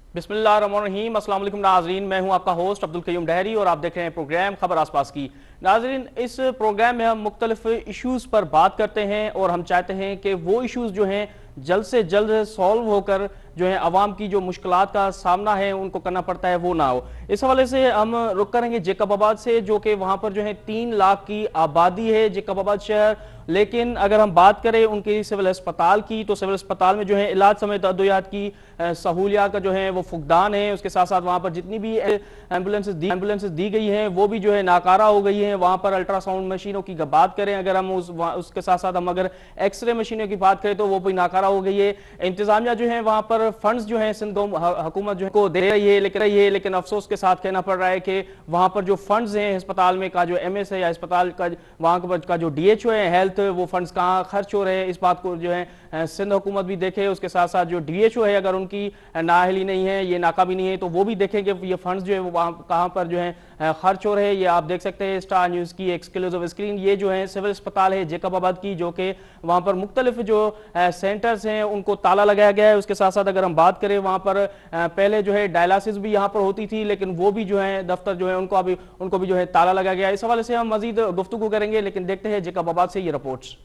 बिस्मिल्लाहिर्रहमानिर्रहीम। अस्सलाम वालेकुम नाजरीन, मैं हूं आपका होस्ट अब्दुल कयूम डहरी और आप देख रहे हैं प्रोग्राम खबर आसपास की। नाजरीन, इस प्रोग्राम में हम मुख्तलिफ इश्यूज़ पर बात करते हैं और हम चाहते हैं कि वो इश्यूज़ जो हैं जल्द से जल्द सॉल्व होकर जो है अवाम की जो मुश्किलात का सामना है उनको करना पड़ता है वो ना हो। इस हवाले से हम रुक करेंगे जेकबाबाद से, जो कि वहां पर जो है 3 लाख की आबादी है जेकबाबाद शहर। लेकिन अगर हम बात करें उनकी सिविल अस्पताल की, तो सिविल अस्पताल में जो है इलाज समेत अद्वियात की सहूलियात का जो है वो फुकदान है। उसके साथ साथ वहां पर जितनी भी एम्बुलेंसेज दी गई हैं वो भी जो है नाकारा हो गई हैं। वहां पर अल्ट्रासाउंड मशीनों की बात करें, अगर हम उसके साथ साथ हम अगर एक्सरे मशीनों की बात करें तो वो भी नाकारा हो गई है। इंतजामिया जो है वहां पर फंड्स जो है सिंध हुकूमत जो है को दे रही है, लेकिन अफसोस के साथ कहना पड़ रहा है कि वहां पर जो फंड्स हैं अस्पताल में का जो MS है या अस्पताल का वहां का जो DHO है हेल्थ, वो फंड्स कहाँ खर्च हो रहे हैं, इस बात को जो है सिंध हुकूमत भी देखे। उसके साथ साथ जो DHO है अगर उनकी नाअहली नहीं है, ये नाकाबी नहीं है, तो वो भी देखेंगे ये फंड्स जो है वो वहाँ कहाँ पर जो है खर्च हो रहे हैं। ये आप देख सकते हैं स्टार न्यूज़ की एक्सक्लूसिव स्क्रीन। ये जो है सिविल अस्पताल है जेकबाबाद की, जो कि वहाँ पर मुख्तलिफ जो सेंटर्स हैं उनको ताला लगाया गया है। उसके साथ साथ अगर हम बात करें वहाँ पर पहले जो है डायलिसिस भी यहाँ पर होती थी, लेकिन वो भी जो है दफ्तर जो है उनको भी जो है ताला लगाया गया है। इस हवाले से हम मजीद गुफ्तगू करेंगे, लेकिन देखते हैं जेकबाबाद से ये रिपोर्ट्स।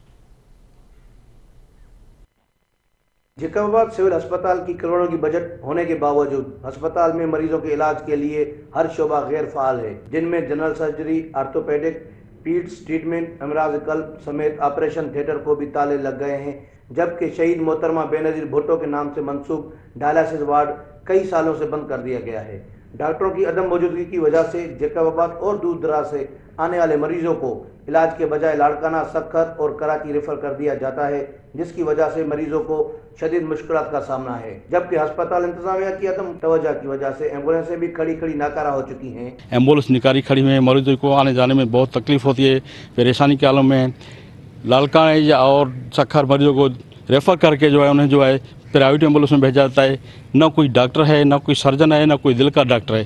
जेकबाबाद सिविल अस्पताल की करोड़ों की बजट होने के बावजूद अस्पताल में मरीजों के इलाज के लिए हर शोबा गैर फाल है, जिनमें general surgery, orthopaedic, peds treatment, अमराज कल्ब समेत ऑपरेशन थिएटर को भी ताले लग गए हैं। जबकि शहीद मोहतरमा बेनजीर भुट्टो के नाम से मंसूब डायलिसिस वार्ड कई सालों से बंद कर दिया गया है। डॉक्टरों की अदम मौजूदगी की वजह से जेकबाबाद और दूर दराज से आने वाले मरीजों को इलाज के बजाय लाड़काना, सक्खर और कराची रेफर कर दिया जाता है, जिसकी वजह से मरीजों को शदीद मुश्किलात का सामना है। जबकि अस्पताल इंतजामिया की अदम तवज्जो की वजह से एम्बुलेंसें भी खड़ी खड़ी नाकारा हो चुकी हैं। एम्बुलेंस निकारी खड़ी में मरीजों को आने जाने में बहुत तकलीफ होती है, परेशानी के आलम में लाड़काना और सक्खर मरीजों को रेफ़र करके जो है उन्हें जो है प्राइवेट एम्बुलेंस में भेजा जाता है। न कोई डॉक्टर है, न कोई सर्जन है, न कोई दिल का डॉक्टर है।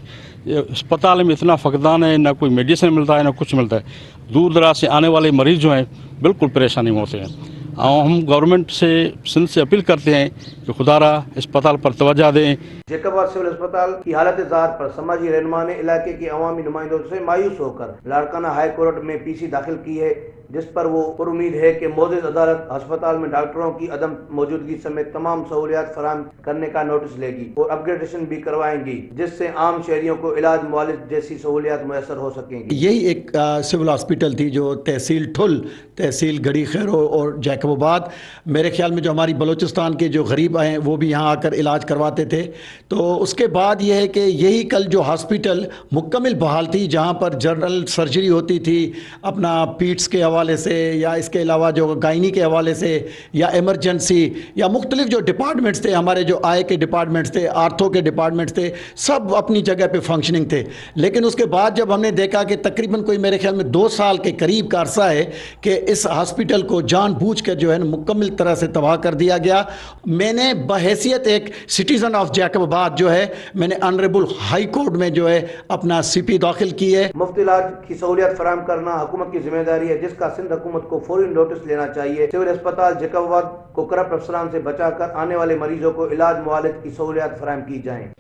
अस्पताल में इतना फकदान है, न कोई मेडिसिन मिलता है, न कुछ मिलता है। दूर दराज से आने वाले मरीज जो हैं बिल्कुल परेशानी में होते हैं। हम गवर्नमेंट से सिंध से अपील करते हैं कि खुदारा अस्पताल पर तवज्जो दें। जेकबाबाद सिविल अस्पताल की हालत ज़ार पर समाजी रहनुमा ने इलाके के अवामी नुमाइंदों से मायूस होकर लाड़काना हाई कोर्ट में PC दाखिल की है, जिस पर वो उम्मीद है कि मोअज़्ज़िज़ अदालत अस्पताल में डॉक्टरों की अदम मौजूदगी समेत तमाम सहूलियात फराहम करने का नोटिस लेगी और अपग्रेडेशन भी करवाएंगी, जिससे आम शहरियों को इलाज मुआलिज जैसी सहूलियात मुयसर हो सकेंगी। यही एक सिविल हॉस्पिटल थी जो तहसील ठुल, तहसील गड़ी खैरो और जेकबाबाद, मेरे ख्याल में जो हमारी बलूचिस्तान के जो गरीब आए हैं वो भी यहाँ आकर इलाज करवाते थे। तो उसके बाद ये है कि यही कल जो हॉस्पिटल मुकम्मल बहाल थी, जहाँ पर जनरल सर्जरी होती थी अपना पीट्स के हवाले से, या इसके अलावा जो गायनी के हवाले से, या इमरजेंसी, या मुख्तलिफ जो डिपार्टमेंट्स थे, हमारे जो आय के डिपार्टमेंट्स थे, आर्थो के डिपार्टमेंट्स थे, सब अपनी जगह पे फंक्शनिंग थे। लेकिन उसके बाद जब हमने देखा कि तकरीबन कोई मेरे ख्याल में 2 साल के करीब का अरसा है कि इस हॉस्पिटल को जानबूझकर जो है मुकम्मल तरह से तबाह कर दिया गया, मैंने बहैसियत एक सिटीज़न ऑफ जेकबाबाद जो है मैंने ऑनरेबल हाई कोर्ट में जो है अपना CP दाखिल की है। मुफ्त इलाज की सहूलियत फराहम करना हुकूमत की जिम्मेदारी है, जिसका सिंध हुकूमत को फौरी नोटिस लेना चाहिए। सिविल अस्पताल जेकबाबाद को करप्ट अफसरान से बचाकर आने वाले मरीजों को इलाज मुआलिज की सहूलियत फराहम की जाए।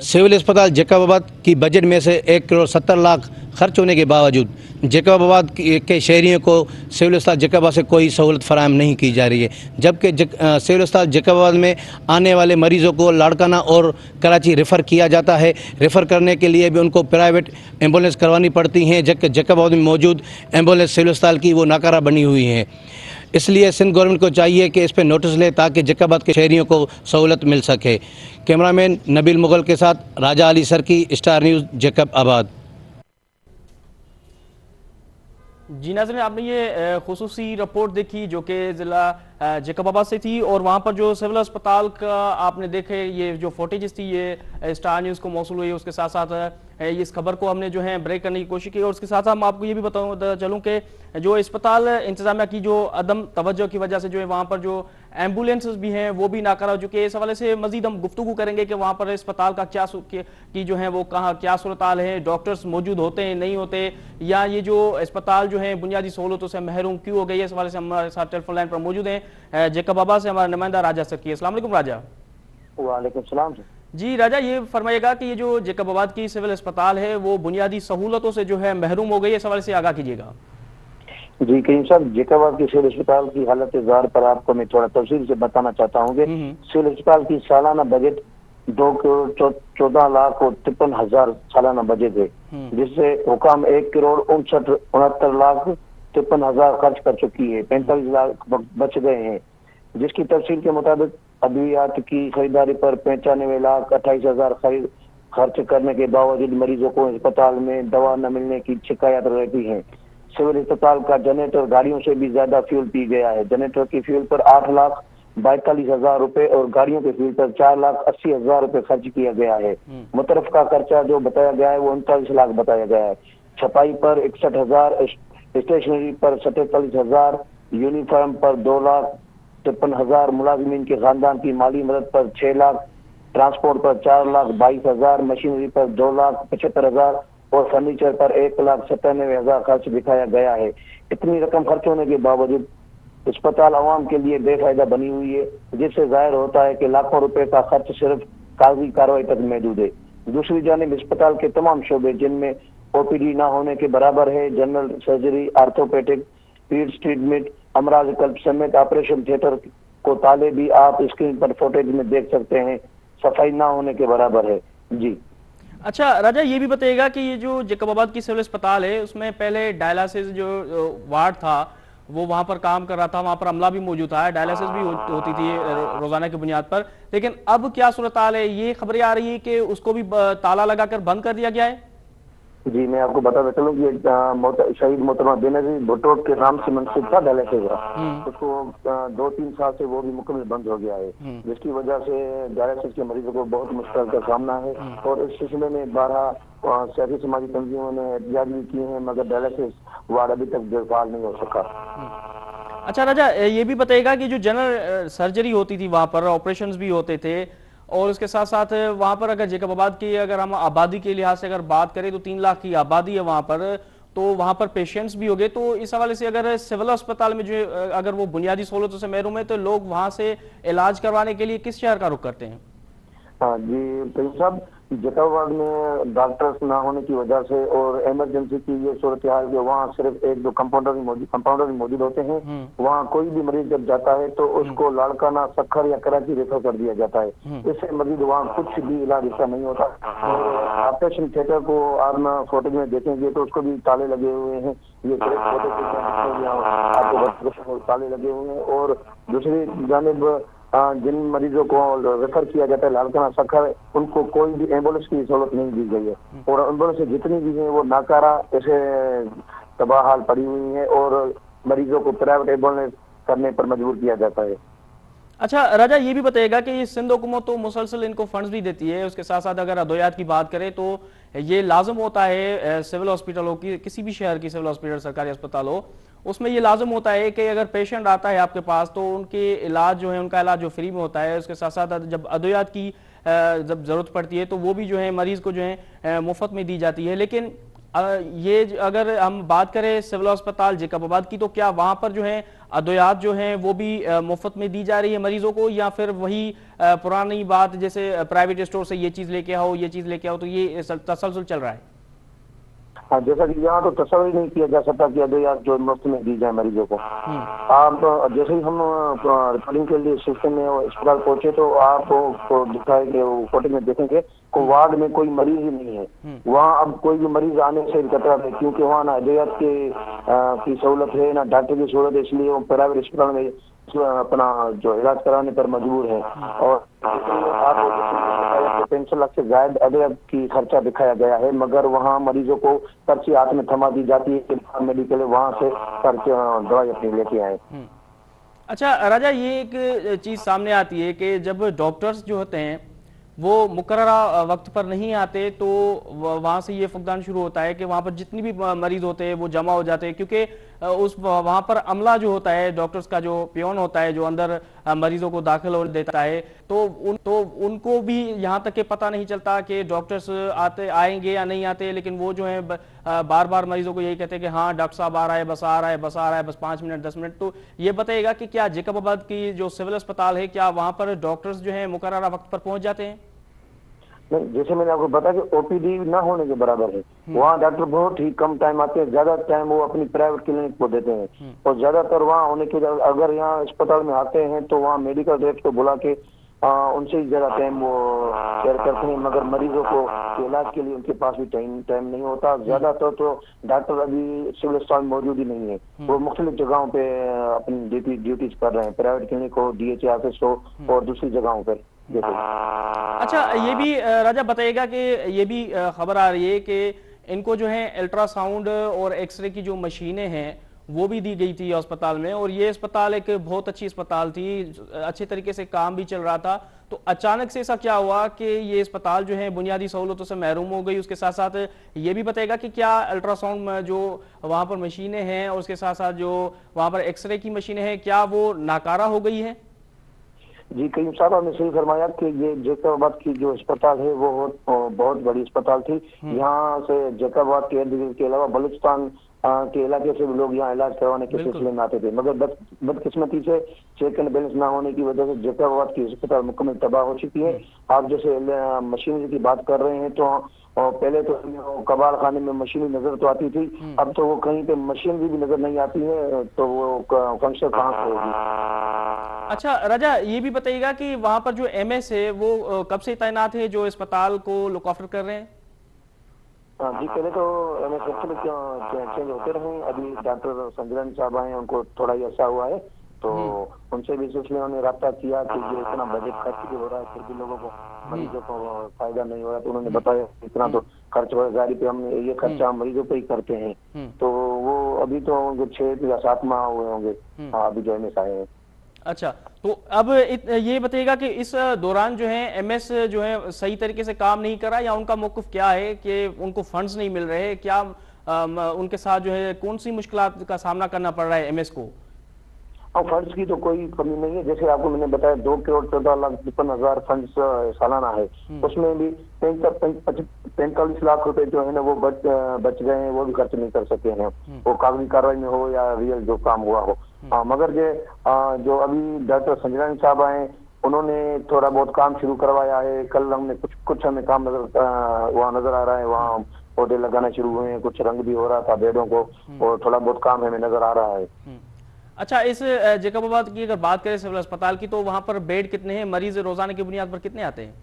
सिविल अस्पताल जेकबाबाद की बजट में से 1,70,00,000 खर्च होने के बावजूद जेकबाबाद के शहरियों को सिविल अस्पताल जेकबाबाद से कोई सहूलत फराहम नहीं की जा रही है। जबकि सिविल अस्पताल जेकबाबाद में आने वाले मरीज़ों को लाड़काना और कराची रेफ़र किया जाता है। रेफ़र करने के लिए भी उनको प्राइवेट एम्बुलेंस करवानी पड़ती हैं, जबकि जेकबाबाद में मौजूद एम्बुलेंस सिविल अस्पताल की वो नाकारा बनी हुई हैं। इसलिए सिंध गवर्नमेंट को चाहिए कि इस पर नोटिस ले ताकि जेकबाबाद के शहरियों को सहूलत मिल सके। कैमरामैन नबील मुगल के साथ राजा अली सरकी, स्टार न्यूज़, जेकबाबाद। जी नाज़रीन, आपने ये खुसूसी रिपोर्ट देखी जो कि ज़िला जेकबाबाद से थी, और वहाँ पर जो सिविल अस्पताल का आपने देखे ये जो फुटेजेस थी ये स्टार न्यूज़ को मौसूल हुई। उसके साथ साथ इस खबर को हमने जो है ब्रेक करने की कोशिश की, और उसके साथ साथ हम आपको ये भी बताऊँ चलूँ कि जो अस्पताल इंतजामिया की जो अदम तवज्जो की वजह से जो है वहाँ पर जो एम्बुलेंसेस भी हैं वो भी नाकारा हो चुके हैं। इस हवाले से मजीद हम गुफ्तगू करेंगे कि वहाँ पर अस्पताल का क्या की जो है वो कहाँ क्या सूरत हाल है, डॉक्टर्स मौजूद होते हैं नहीं होते, या ये जो अस्पताल जो है बुनियादी सहूलतों से महरूम क्यों हो गई है। इस हवाले से हमारे साथ टेलीफोन लाइन पर मौजूद हैं जेकबाबाद से हमारा नुमाइंदा राजा सरकी। अस्सलाम वालेकुम राजा। वालेकुम सलाम। जी राजा, ये फरमाइएगा कि ये जो जेकबाबाद की सिविल अस्पताल है वो बुनियादी सहूलतों से जो है महरूम हो गई है, इस हवाले से आगाह कीजिएगा। जी करीम साहब, जेकाबाद के सिविल अस्पताल की हालत ज़ाहिर पर आपको मैं थोड़ा तफसील से बताना चाहता हूँ कि सिविल अस्पताल की सालाना बजट 2,14,53,000 सालाना बजट है, जिससे हुकाम 1,69,69,53,000 खर्च कर चुकी है, 45 लाख बच गए हैं। जिसकी तफसील के मुताबिक अद्वियात की खरीदारी पर 95,28,000 खर्च करने के बावजूद मरीजों को अस्पताल में दवा न मिलने की शिकायत रहती है। सिविल अस्पताल का जनरेटर गाड़ियों से भी ज्यादा फ्यूल पी गया है। जनरेटर की फ्यूल पर 8,42,000 रुपए और गाड़ियों के फ्यूल पर 4,80,000 रुपए खर्च किया गया है। मुतरफ का खर्चा जो बताया गया है वो 39 लाख बताया गया है। छपाई पर 61,000, स्टेशनरी पर 47,000, यूनिफॉर्म पर 2,53,000, मुलाजिमीन के खानदान की माली मदद पर 6 लाख, ट्रांसपोर्ट पर 4,22,000, मशीनरी पर 2,75,000 और फर्नीचर पर 1,97,000 खर्च दिखाया गया है। इतनी रकम खर्च होने के बावजूद अस्पताल आवाम के लिए बेफायदा बनी हुई है, जिससे जाहिर होता है कि लाखों रुपए का खर्च सिर्फ कागजी कार्रवाई तक महदूद है। दूसरी जानिब अस्पताल के तमाम शोबे जिनमें ओपीडी ना होने के बराबर है, general surgery, orthopaedic, peds treatment, अमराज कल्ब समेत ऑपरेशन थिएटर को ताले भी आप स्क्रीन पर फुटेज में देख सकते हैं, सफाई ना होने के बराबर है। जी अच्छा राजा, ये भी बताइएगा कि ये जो जेकबाबाद की सिविल अस्पताल है उसमें पहले डायलिसिस जो वार्ड था वो वहां पर काम कर रहा था, वहां पर अमला भी मौजूद था, डायलिसिस भी होती थी रोजाना की बुनियाद पर, लेकिन अब क्या सूरत हाल है? ये खबरें आ रही है कि उसको भी ताला लगाकर बंद कर दिया गया है। जी मैं आपको बताता चलूँ कि शहीद मोहतरमा बेनजीर भुट्टो के नाम से मंसूब था डायलिसिस का, उसको 2-3 साल से वो भी मुकम्मल बंद हो गया है, जिसकी वजह से डायलिसिस के मरीजों को बहुत मुश्किल का सामना है। और इस सिलसिले में 12 सियासी समाजी तंजीमों ने एहतियात भी किए हैं, मगर डायलिसिस वार्ड अभी तक बेफाल नहीं हो सका। अच्छा राजा, ये भी बताइएगा कि जो जनरल सर्जरी होती थी वहां पर ऑपरेशंस भी होते थे, और उसके साथ साथ वहां पर अगर जेकबाबाद की अगर हम आबादी के लिहाज से अगर बात करें तो 3 लाख की आबादी है वहां पर, तो वहां पर पेशेंट्स भी हो गए। तो इस हवाले से अगर सिविल अस्पताल में जो अगर वो बुनियादी सहूलतों से महरूम है तो लोग वहां से इलाज करवाने के लिए किस शहर का रुख करते हैं? हाँ जी करीम साहब, जेकबाबाद में डॉक्टर्स ना होने की वजह से और इमरजेंसी की ये सूरत हाल है, वहाँ सिर्फ 1-2 कंपाउंडर मौजूद होते हैं। वहाँ कोई भी मरीज जब जाता है तो उसको लाड़काना, सक्खर या कराची रेफर कर दिया जाता है। इससे मरीज वहाँ कुछ भी इलाज इसका नहीं होता। ऑपरेशन थिएटर को आप फोटो में देखेंगे तो उसको भी ताले लगे हुए हैं, ये आपको ताले लगे हुए हैं। और दूसरी जानिब जिन मरीजों को रेफर किया जाता है लाड़काना, सक्खर, उनको कोई भी एम्बुलेंस की सहूलत नहीं दी गई है, और एम्बुलेंस जितनी भी है वो नाकारा ऐसे तबाह हाल पड़ी हुई है और मरीजों को प्राइवेट एम्बुलेंस करने पर मजबूर किया जाता है। अच्छा राजा, ये भी बताइएगा कि ये सिंध हुकूमत तो मुसलसल इनको फंड्स भी देती है, उसके साथ साथ अगर अद्वियात की बात करें तो ये लाजम होता है सिविल हॉस्पिटलों की, किसी भी शहर की सिविल हॉस्पिटल सरकारी अस्पताल हो, उसमें ये लाजम होता है कि अगर पेशेंट आता है आपके पास तो उनके इलाज जो है, उनका इलाज जो फ्री में होता है, उसके साथ साथ जब अद्वियात की जब जरूरत पड़ती है तो वो भी जो है मरीज को जो है मुफ्त में दी जाती है। लेकिन ये अगर हम बात करें सिविल अस्पताल जेकबाबाद की, तो क्या वहां पर जो है अद्वियात जो है वो भी मुफ्त में दी जा रही है मरीजों को, या फिर वही पुरानी बात जैसे प्राइवेट स्टोर से ये चीज लेके आओ, ये चीज लेके आओ, तो ये तसलसल चल रहा है? हाँ, जैसा कि यहाँ तो तस्वीर नहीं किया जा सकता कि अद्वियात जो मुफ्त में दी जाए मरीजों को। आप जैसे ही हम रिकॉर्डिंग के लिए सिस्टम में अस्पताल पहुंचे तो आपको दिखाएंगे, फोटो में देखेंगे को वार्ड में कोई मरीज ही नहीं है। वहाँ अब कोई भी मरीज आने से कतरा है, क्योंकि वहाँ ना अद्वियात की सहूलत है ना डॉक्टर की सहूलत है, इसलिए वो प्राइवेट अस्पताल में अपना जो इलाज कराने पर मजबूर है। और आपको 300 लाख से ज्यादा अद्वियात की खर्चा दिखाया गया है, मगर वहाँ मरीजों को पर्ची हाथ में थमा दी जाती है कि मेडिकल वहाँ से दवाई अपनी लेके आए। अच्छा राजा, ये एक चीज सामने आती है कि जब डॉक्टर्स जो होते हैं वो मुकर्ररा वक्त पर नहीं आते तो वहां से ये फुकदान शुरू होता है कि वहां पर जितनी भी मरीज होते हैं वो जमा हो जाते हैं, क्योंकि उस वहां पर अमला जो होता है, डॉक्टर्स का जो पियोन होता है जो अंदर मरीजों को दाखिल हो देता है, तो उनको भी यहाँ तक के पता नहीं चलता कि डॉक्टर्स आएंगे या नहीं आते, लेकिन वो जो है बार बार मरीजों को यही कहते हैं कि हाँ डॉक्टर साहब आ रहा है, बस आ रहा है, बस आ रहा है, बस 5 मिनट 10 मिनट। तो ये बताइएगा कि क्या जेकबाबाद की जो सिविल अस्पताल है, क्या वहां पर डॉक्टर्स जो है मुकर्ररा वक्त पर पहुंच जाते हैं? नहीं, जैसे मैंने आपको बताया कि ओपीडी ना होने के बराबर है। वहाँ डॉक्टर बहुत ही कम टाइम आते हैं, ज्यादा टाइम वो अपनी प्राइवेट क्लिनिक को देते हैं। और ज्यादातर वहाँ होने के अगर यहाँ अस्पताल में आते हैं तो वहाँ मेडिकल डायरेक्टर को बुला के उनसे ही ज्यादा टाइम वो शेयर करते हैं, मगर मरीजों को के इलाज के लिए उनके पास भी टाइम नहीं होता। ज्यादातर तो डॉक्टर अभी सिविल अस्पताल में मौजूद ही नहीं है, वो मुख्तलिफ जगहों पे अपनी ड्यूटीज कर रहे हैं, प्राइवेट क्लिनिक हो, DH ऑफिस हो और दूसरी जगहों पर। अच्छा, ये भी राजा बताइएगा कि ये भी खबर आ रही है कि इनको जो है अल्ट्रासाउंड और एक्सरे की जो मशीनें हैं वो भी दी गई थी अस्पताल में, और ये अस्पताल एक बहुत अच्छी अस्पताल थी, अच्छे तरीके से काम भी चल रहा था। तो अचानक से ऐसा क्या हुआ कि ये अस्पताल जो है बुनियादी सहूलतों से महरूम हो गई? उसके साथ साथ ये भी बताएगा कि क्या अल्ट्रासाउंड जो वहां पर मशीनें हैं और उसके साथ साथ जो वहां पर एक्सरे की मशीनें हैं, क्या वो नाकारा हो गई है? जी, कई साहब आपने सही फरमाया कि ये जैकबाबाद की जो अस्पताल है वो बहुत बड़ी अस्पताल थी। यहाँ से जैकबाबाद के इर्द गिर्द के अलावा बलूचिस्तान के इलाके से भी लोग यहाँ इलाज करवाने के सिलसिले में आते थे, मगर बदकिस्मती से चेक एंड बैलेंस ना होने की वजह से जैकबाबाद की अस्पताल मुकम्मल तबाह हो चुकी है। आप जैसे मशीनरी की बात कर रहे हैं तो पहले तो कबाड़ खाने में मशीनरी नजर तो आती थी, अब तो वो कहीं पे मशीनरी भी नजर नहीं आती है, तो वो फंक्शन कहाँ से होगी? अच्छा राजा, ये भी बताइएगा कि वहां पर जो MS है वो कब से तैनात है जो अस्पताल को लुक आफ्टर कर रहे हैं? जी, पहले तो MS चेंज होते रहे। अभी डॉक्टर संजय साहब आए, उनको थोड़ा ही ऐसा हुआ है, तो उनसे भी सिलसिले उन्होंने रब्ता किया कि ये इतना बजट खर्च भी हो रहा है, फिर भी लोगों को मरीजों को फायदा नहीं हो रहा, तो उन्होंने बताया इतना तो खर्च हो जारी पे हम ये खर्चा हम मरीजों पे ही करते हैं। तो वो अभी तो उनको 6 या 7 माह हुए होंगे अभी जो MS आए हैं। अच्छा, तो अब ये बताइएगा कि इस दौरान जो है MS जो है सही तरीके से काम नहीं कर रहा, या उनका मौक़िफ़ क्या है कि उनको फंड्स नहीं मिल रहे, क्या उनके साथ जो है कौन सी मुश्किलात का सामना करना पड़ रहा है MS को? और फंड्स की तो कोई कमी नहीं है। जैसे आपको मैंने बताया 2,14,53,000 फंड्स सालाना है, उसमें भी 45 लाख रुपए जो है ना वो बच गए हैं, वो भी खर्च नहीं कर सके हैं, वो कागजी कार्रवाई में हो या रियल जो काम हुआ हो। मगर जो अभी डॉक्टर संजय साहब आए, उन्होंने थोड़ा बहुत काम शुरू करवाया है। कल हमने कुछ हमें काम वहाँ नजर आ रहा है, वहाँ पौधे लगाना शुरू हुए हैं, कुछ रंग भी हो रहा था बेडों को, और थोड़ा बहुत काम हमें नजर आ रहा है। अच्छा, इस जैकबाबाद की अगर बात करें सिविल अस्पताल की, तो वहां पर बेड कितने हैं? मरीज रोजाना की बुनियाद पर कितने आते हैं?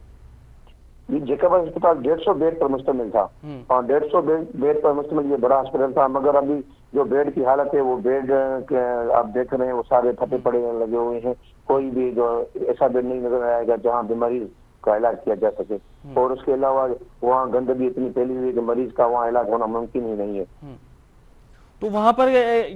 जैकबाबाद अस्पताल 150 बेड पर मुश्तमिल था, और 150 बेड पर मुश्तमिल ये बड़ा हॉस्पिटल था, मगर अभी जो बेड की हालत है वो बेड आप देख रहे हैं वो सारे फटे पड़े लगे हुए हैं। कोई भी जो ऐसा बेड नहीं नजर आएगा जहाँ बीमारी का इलाज किया जा सके, और उसके अलावा वहाँ गंदगी इतनी फैली हुई है कि मरीज का वहाँ इलाज होना मुमकिन ही नहीं है। तो वहां पर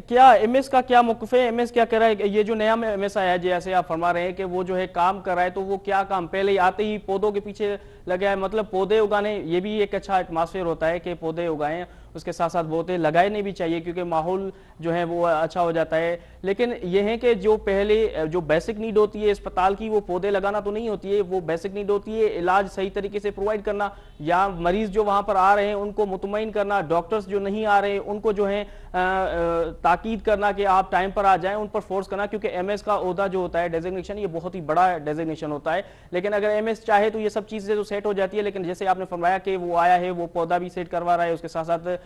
क्या MS का क्या मौक़िफ़ है? MS क्या कह रहा है? ये जो नया MS आया है, जैसे आप फरमा रहे हैं कि वो जो है काम कर रहा है, तो वो क्या काम पहले ही आते ही पौधों के पीछे लगा है? मतलब पौधे उगाने, ये भी एक अच्छा एटमॉस्फेयर होता है कि पौधे उगाएं, उसके साथ साथ पौधे लगाने भी चाहिए क्योंकि माहौल जो है वो अच्छा हो जाता है। लेकिन ये है कि जो पहले जो बेसिक नीड होती है अस्पताल की, वो पौधे लगाना तो नहीं होती है, वो बेसिक नीड होती है इलाज सही तरीके से प्रोवाइड करना, या मरीज जो वहां पर आ रहे हैं उनको मुतमईन करना, डॉक्टर्स जो नहीं आ रहे हैं उनको जो है ताकीद करना कि आप टाइम पर आ जाएं, उन पर फोर्स करना, क्योंकि MS का ओहदा जो होता है, डेजिग्नेशन, ये बहुत ही बड़ा डेजिग्नेशन होता है। लेकिन अगर MS चाहे तो ये सब चीजें तो सेट हो जाती है, लेकिन जैसे आपने फरमाया कि वो आया है, वो पौधा भी सेट करवा रहा है, उसके साथ साथ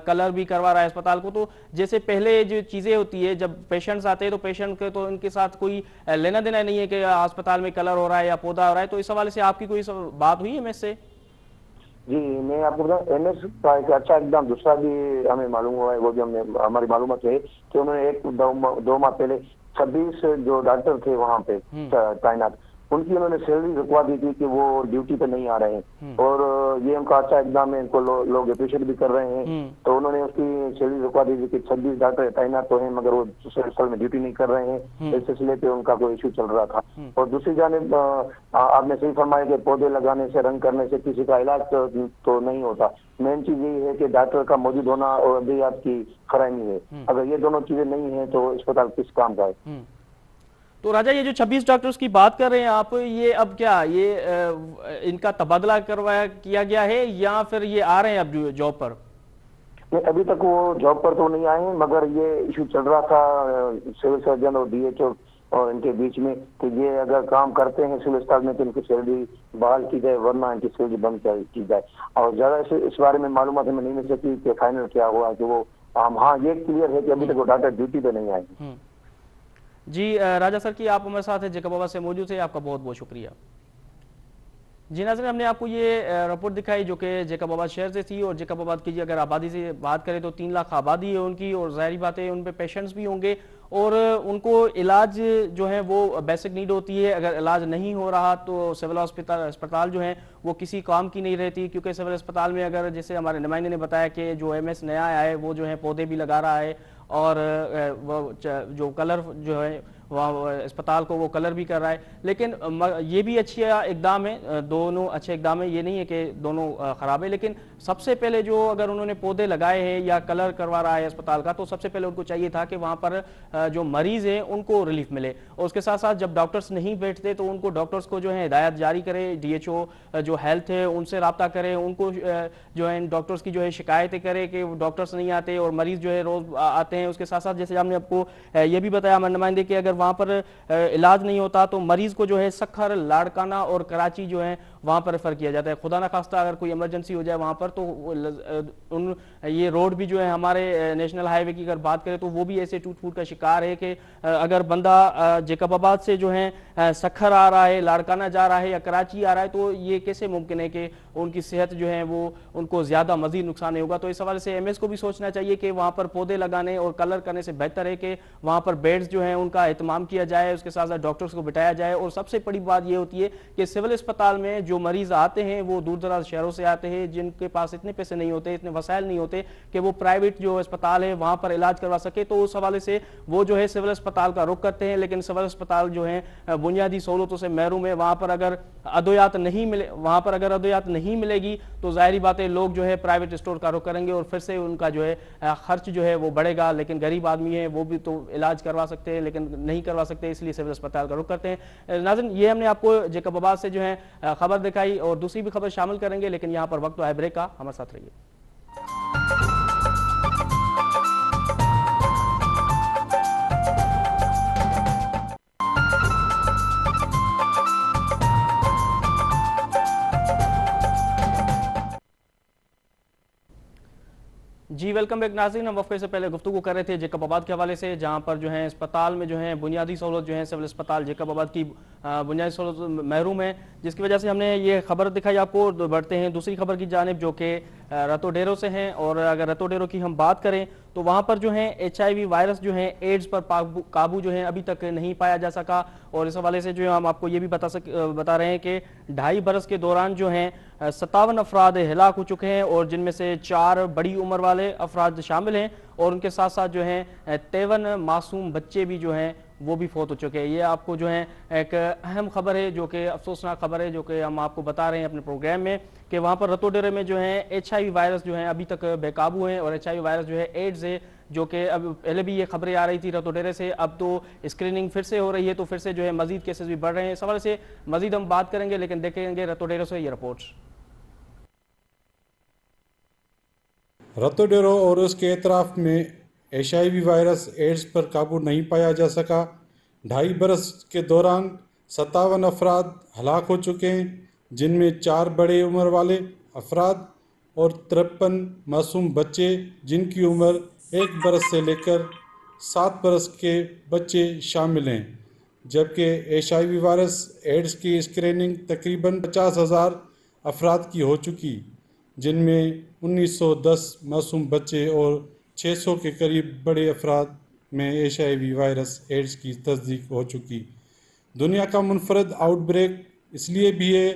कलर भी करवा रहा है अस्पताल को। तो जैसे पहले जो चीजें होती है, जब पेशेंट्स आते हैं तो पेशेंट के तो इनके साथ कोई लेना देना नहीं है कि अस्पताल में कलर हो रहा है या पौधा हो रहा है। तो इस हवाले से आपकी कोई बात हुई MS से? जी, मैं आपको बताऊं MS का एक अच्छा एकदम दूसरा भी हमें मालूम हुआ है, वो भी हमने हमारी मालूमात है कि उन्होंने 1-2 माह पहले 26 जो डॉक्टर थे वहाँ पे तैनात, उनकी उन्होंने सैलरी रुकवा दी थी कि वो ड्यूटी पे नहीं आ रहे हैं, और ये उनका अच्छा एग्जाम है, इनको लोग अप्रिशिएट भी कर रहे हैं। तो उन्होंने उसकी सैलरी रुकवा दी थी कि 26 डॉक्टर तैनात तो हैं मगर वो साल में ड्यूटी नहीं कर रहे हैं, इस सिलसिले पे उनका कोई इशू चल रहा था। और दूसरी जानिब आपने सही फरमाया कि पौधे लगाने से, रंग करने से किसी का इलाज तो नहीं होता। मेन चीज यही है कि डॉक्टर का मौजूद होना और अद्वियात की फराहमी है। अगर ये दोनों चीजें नहीं है तो अस्पताल किस काम का है? तो राजा, ये जो 26 डॉक्टर्स की बात कर रहे हैं आप, ये अब क्या ये इनका तबादला किया गया है या फिर ये आ रहे हैं अब जॉब पर? नहीं, अभी तक वो जॉब पर तो नहीं आए हैं, मगर ये इशू चल रहा था सिविल सर्जन और DHO और इनके बीच में कि ये अगर काम करते हैं सिविल अस्पताल में तो इनकी सैलरी बहाल की जाए, वरना इनकी सैलरी बंद की जाए। और ज़्यादा इस बारे में मालूमात हमें नहीं मिल सकी कि फाइनल क्या हुआ कि वो हाँ ये क्लियर है कि अभी तक वो डॉक्टर ड्यूटी पे नहीं आए। जी राजा सर की आप हमारे साथ है जेकबाबाद से मौजूद है, आपका बहुत बहुत शुक्रिया। जी नाज़रीन, हमने आपको ये रिपोर्ट दिखाई जो कि जेकबाबाद शहर से थी। और जेकबाबाद की अगर आबादी से बात करें तो 3 लाख आबादी है उनकी, और ज़ाहिर बात है उन पे पेशेंट्स भी होंगे और उनको इलाज जो है वो बेसिक नीड होती है। अगर इलाज नहीं हो रहा तो सिविल अस्पताल जो है वो किसी काम की नहीं रहती, क्योंकि सिविल अस्पताल में अगर जैसे हमारे नुमाइंदे ने बताया कि जो MS नया आया है वो जो है पौधे भी लगा रहा है और वो जो कलर जो है वहाँ अस्पताल को वो कलर भी कर रहा है। लेकिन ये भी अच्छी इकदाम है, दोनों अच्छे इकदाम है, ये नहीं है कि दोनों ख़राब है। लेकिन सबसे पहले जो अगर उन्होंने पौधे लगाए हैं या कलर करवा रहा है अस्पताल का, तो सबसे पहले उनको चाहिए था कि वहाँ पर जो मरीज़ हैं उनको रिलीफ मिले। और उसके साथ साथ जब डॉक्टर्स नहीं बैठते तो उनको डॉक्टर्स को जो है हिदायत जारी करे, DHO जो हेल्थ है उनसे रब्ता करे, उनको जो है डॉक्टर्स की जो है शिकायतें करे कि डॉक्टर्स नहीं आते और मरीज़ जो है रोज़ आते हैं। उसके साथ साथ जैसे हमने आपको ये भी बताया हमारे नुमाइंदे कि अगर वहाँ पर इलाज नहीं होता तो मरीज को जो है सक्खर, लाड़काना और कराची जो है वहाँ पर रेफर किया जाता है। खुदा न खास्ता अगर कोई इमरजेंसी हो जाए वहाँ पर तो ये रोड भी जो है हमारे नेशनल हाईवे की अगर बात करें तो वो भी ऐसे टूट फूट का शिकार है कि अगर बंदा जेकबाबाद से जो है सक्खर आ रहा है, लाड़काना जा रहा है या कराची आ रहा है तो ये कैसे मुमकिन है कि उनकी सेहत जो है वो उनको ज़्यादा मजीद नुकसान नहीं होगा। तो इस हवाले से MS को भी सोचना चाहिए कि वहाँ पर पौधे लगाने और कलर करने से बेहतर है कि वहाँ पर बेड्स जो हैं उनका एहतमाम किया जाए, उसके साथ साथ डॉक्टर्स को बिठाया जाए। और सबसे बड़ी बात ये होती है कि सिविल अस्पताल में जो मरीज आते हैं वो दूर दराज शहरों से आते हैं, जिनके पास इतने पैसे नहीं होते, इतने वसाइल नहीं होते कि वो प्राइवेट जो अस्पताल है वहाँ पर इलाज करवा सके। तो उस हवाले से वो जो है सिविल अस्पताल का रुख करते हैं। लेकिन सिविल अस्पताल जो है बुनियादी सहूलतों से महरूम है, वहाँ पर अगर अद्वियात नहीं मिलेगी तो जाहिर बात है लोग जो है प्राइवेट स्टोर का रुख करेंगे और फिर से उनका जो है खर्च जो है वो बढ़ेगा। लेकिन गरीब आदमी है वो भी तो इलाज करवा सकते हैं लेकिन नहीं करवा सकते, इसलिए सिविल अस्पताल का रुख करते हैं। नाज़रीन, ये हमने आपको जेकबाबाद से जो है खबर दिखाई और दूसरी भी खबर शामिल करेंगे, लेकिन यहाँ पर वक्त तो है ब्रेक का, हमारे साथ रहिए। जी वेलकम बैक नाज़रीन, हम वफ़े से पहले गुफ्तगू कर रहे थे जेकबाबाद के हवाले से, जहाँ पर जो है अस्पताल में जो है बुनियादी सहूलत जो है सिविल अस्पताल जेकबाबाद की बुनियादी सहूलत महरूम है, जिसकी वजह से हमने ये खबर दिखाई आपको। बढ़ते हैं दूसरी खबर की जानिब जो कि रतोडेरो से हैं। और अगर रतोडेरो की हम बात करें तो वहाँ पर जो है HIV वायरस जो है एड्स पर काबू जो है अभी तक नहीं पाया जा सका। और इस हवाले से जो है हम आपको ये भी बता रहे हैं कि 2.5 बरस के दौरान जो हैं 57 अफराद हलाक हो चुके हैं और जिनमें से 4 बड़ी उम्र वाले अफराद शामिल हैं और उनके साथ साथ जो हैं 53 मासूम बच्चे भी जो हैं वो भी फौत हो चुके हैं। ये आपको जो है एक अहम खबर है जो कि अफसोसनाक खबर है जो कि हम आपको बता रहे हैं अपने प्रोग्राम में कि वहाँ पर रतोडेरे में जो है HIV वायरस जो है अभी तक बेकाबू हैं और HIV वायरस जो है एड्स है, जो कि अब पहले भी ये खबरें आ रही थी रतोडेरे से, अब तो स्क्रीनिंग फिर से हो रही है तो फिर से जो है मजीद केसेस भी बढ़ रहे हैं। इस हवाले से मजीद हम बात करेंगे, लेकिन देखेंगे रतोडेरे से ये रिपोर्ट्स। रतोडेरो और उसके एतराफ़ में HIV वायरस एड्स पर काबू नहीं पाया जा सका। 2.5 बरस के दौरान 57 अफराद हलाक हो चुके हैं, जिनमें 4 बड़े उम्र वाले अफराद और 53 मासूम बच्चे जिनकी उम्र 1 बरस से लेकर 7 बरस के बच्चे शामिल हैं। जबकि HIV वायरस एड्स की स्क्रीनिंग तकरीबन 50,000 अफराद की हो चुकी, जिनमें 1910 मासूम बच्चे और 600 के करीब बड़े अफराद में HIV वायरस एड्स की तस्दीक हो चुकी। दुनिया का मुनफरद आउटब्रेक इसलिए भी है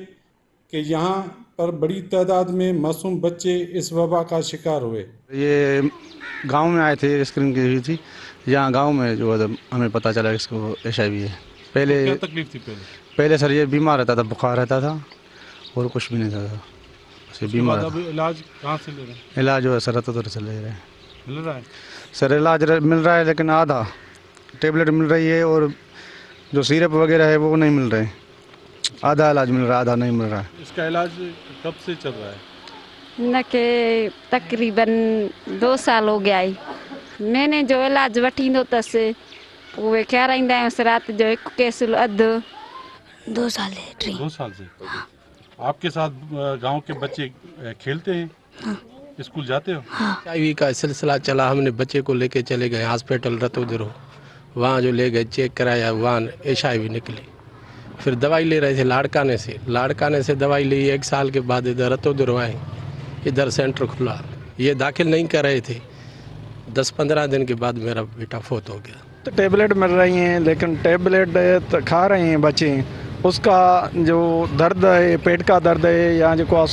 कि यहाँ पर बड़ी तादाद में मासूम बच्चे इस वबा का शिकार हुए। ये गांव में आए थे, स्क्रीनिंग की हुई थी यहाँ गांव में, जो हमें पता चला इसको HIV है। पहले क्या तकलीफ थी? पहले सर ये बीमार रहता था, बुखार रहता था और कुछ भी नहीं था, बस ये बीमार था। इलाज कहाँ से ले रहे हैं? इलाज जो है सर रतोडेरे से ले रहे हैं। मिल रहा है सर इलाज मिल रहा है, लेकिन आधा टेबलेट मिल रही है और जो सिरप वगैरह है वो नहीं मिल रहे। आधा इलाज मिल रहा है, आधा नहीं मिल रहा है। इसका इलाज कब से चल रहा है? न के तकरीबन 2 साल हो गया है। मैंने जो इलाज वठी तो तस उहे खाराईंदा आहियूंसि राति जो हिकु कैप्सूल अधु 2 साल है टी 2 साल से आपके साथ गांव के बच्चे खेलते हैं? स्कूल जाते हो? HIV का सिलसिला चला, हमने बच्चे को लेके चले गए हॉस्पिटल रतोदरो, वहाँ जो ले गए चेक कराया, वहाँ HIV निकली। फिर दवाई ले रहे थे लाड़काने से दवाई ली। 1 साल के बाद इधर रतोदरो आए, इधर सेंटर खुला, ये दाखिल नहीं कर रहे थे। 10-15 दिन के बाद मेरा बेटा फोत हो गया। तो टेबलेट मिल रही हैं, लेकिन टेबलेट तो खा रहे हैं बच्चे, उसका जो दर्द है, पेट का दर्द है या जो को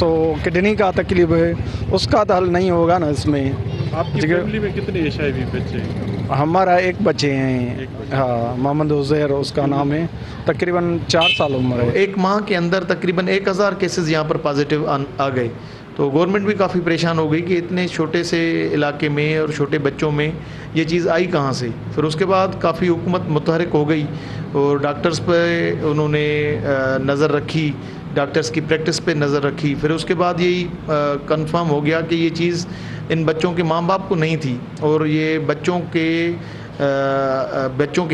किडनी का तकलीफ है, उसका तो हल नहीं होगा ना इसमें। आपकी फैमिली में कितने HIV बच्चे हैं? हमारा एक बच्चे हैं, हाँ, मोहम्मद उज़ैर उसका नाम है, तकरीबन 4 साल उम्र है। एक माह के अंदर तकरीबन 1000 केसेस यहाँ पर पॉजिटिव आ गए। तो गवर्नमेंट भी काफ़ी परेशान हो गई कि इतने छोटे से इलाके में और छोटे बच्चों में ये चीज़ आई कहाँ से। फिर उसके बाद काफ़ी हुकूमत मुतहरिक हो गई और डॉक्टर्स पे उन्होंने नज़र रखी, डॉक्टर्स की प्रैक्टिस पे नज़र रखी। फिर उसके बाद यही कंफर्म हो गया कि ये चीज़ इन बच्चों के माँ बाप को नहीं थी और ये बच्चों के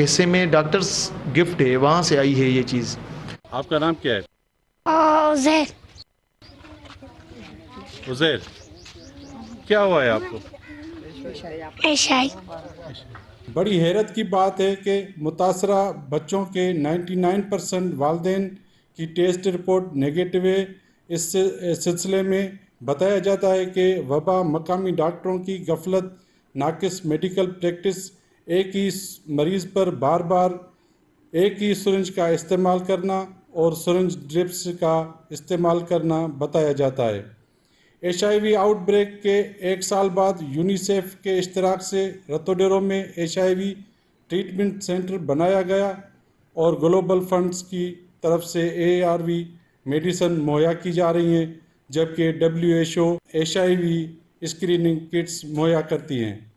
हिस्से में डॉक्टर्स गिफ्ट है, वहाँ से आई है ये चीज़। आपका नाम क्या है? उज़ैर। उज़ैर, क्या हुआ है आपको? एशाई। बड़ी हैरत की बात है कि मुतासरा बच्चों के 99% वालिदैन की टेस्ट रिपोर्ट नेगेटिव है। इस सिलसिले में बताया जाता है कि वबा, मकामी डॉक्टरों की गफलत, नाकिस मेडिकल प्रैक्टिस, एक ही मरीज़ पर बार बार एक ही सिरिंज का इस्तेमाल करना और सिरिंज ड्रिप्स का इस्तेमाल करना बताया जाता है। HIV आउटब्रेक के 1 साल बाद यूनिसेफ के इश्तराक से रतोडेरो में HIV ट्रीटमेंट सेंटर बनाया गया और ग्लोबल फंड्स की तरफ से ARV मेडिसिन मुहैया की जा रही हैं, जबकि WHO HIV स्क्रीनिंग किट्स मुहैया करती हैं।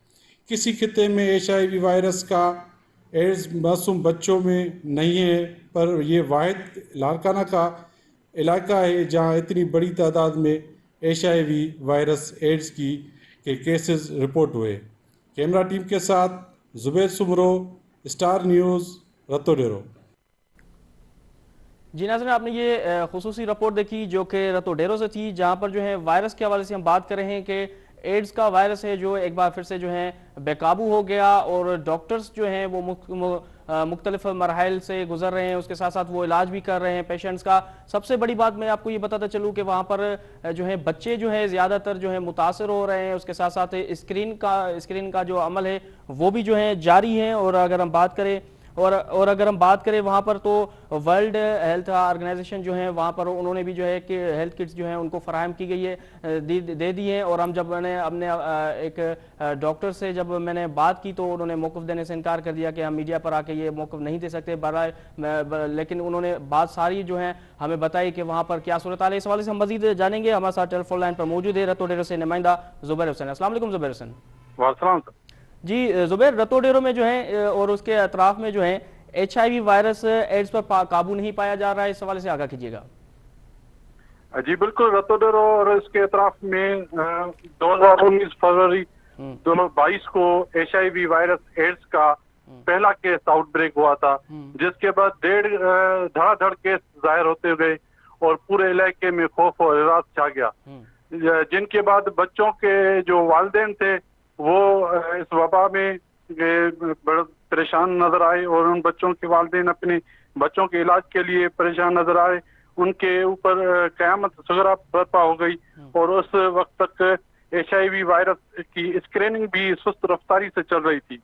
किसी खिते में HIV वायरस का एड्स मासूम बच्चों में नहीं है, पर यह वाहिद लाड़काना का इलाका है जहां इतनी बड़ी तादाद में HIV वायरस एड्स के केसेस रिपोर्ट हुए। कैमरा टीम के साथ जुबैर सुमरो, स्टार न्यूज़, रतोडेरो। जी नाज़रीन, आपने ये खुसूसी रिपोर्ट देखी जो कि रतोडेरो से थी, जहां पर जो है वायरस के हवाले से हम बात कर रहे हैं कि एड्स का वायरस है जो एक बार फिर से जो है बेकाबू हो गया और डॉक्टर्स जो हैं वो मुख्तलिफ मरहल से गुजर रहे हैं, उसके साथ साथ वो इलाज भी कर रहे हैं पेशेंट्स का। सबसे बड़ी बात मैं आपको ये बताता चलूँ कि वहाँ पर जो है बच्चे जो है ज़्यादातर जो है मुतासर हो रहे हैं, उसके साथ साथ स्क्रीन का जो अमल है वो भी जो है जारी है। और अगर हम बात करें अगर हम बात करें वहाँ पर तो वर्ल्ड हेल्थ ऑर्गेनाइजेशन जो है वहाँ पर उन्होंने भी जो है कि हेल्थ किट्स जो हैं उनको फराहम की गई है, दे दी हैं। और हम जब मैंने एक डॉक्टर से जब मैंने बात की तो उन्होंने मौक़िफ़ देने से इनकार कर दिया कि हम मीडिया पर आके ये मौक़िफ़ नहीं दे सकते लेकिन उन्होंने बात सारी जो है हमें बताई कि वहाँ पर क्या सूरत हाल है। इस हवाले से हम मज़ीद जानेंगे। हमारे साथ टेलीफोन लाइन पर मौजूद है रतोडेरो से नुमाइंदा ज़ुबैर हुसैन। अस्सलाम वालेकुम ज़ुबैर हुसैन। वालेकुम जी ज़ुबैर, रतोडेरो में जो है और उसके अतराफ में जो है HIV वायरस एड्स पर काबू नहीं पाया जा रहा है, इस हवाले से आगाह कीजिएगा। जी बिल्कुल, रतोडेरो और इसके अतराफ में 2019 फरवरी 2022 को HIV वायरस एड्स का पहला केस आउटब्रेक हुआ था, जिसके बाद धड़ाधड़ केस जाहिर होते गए और पूरे इलाके में खौफ और हिरास छा गया, जिनके बाद बच्चों के जो वालिदैन थे वो इस वबा में बड़े परेशान नजर आए और उन बच्चों के वालिदैन अपने बच्चों के इलाज के लिए परेशान नजर आए। उनके ऊपर क़यामत सगरा बर्पा हो गई और उस वक्त तक HIV वायरस की स्क्रीनिंग भी सुस्त रफ्तारी से चल रही थी।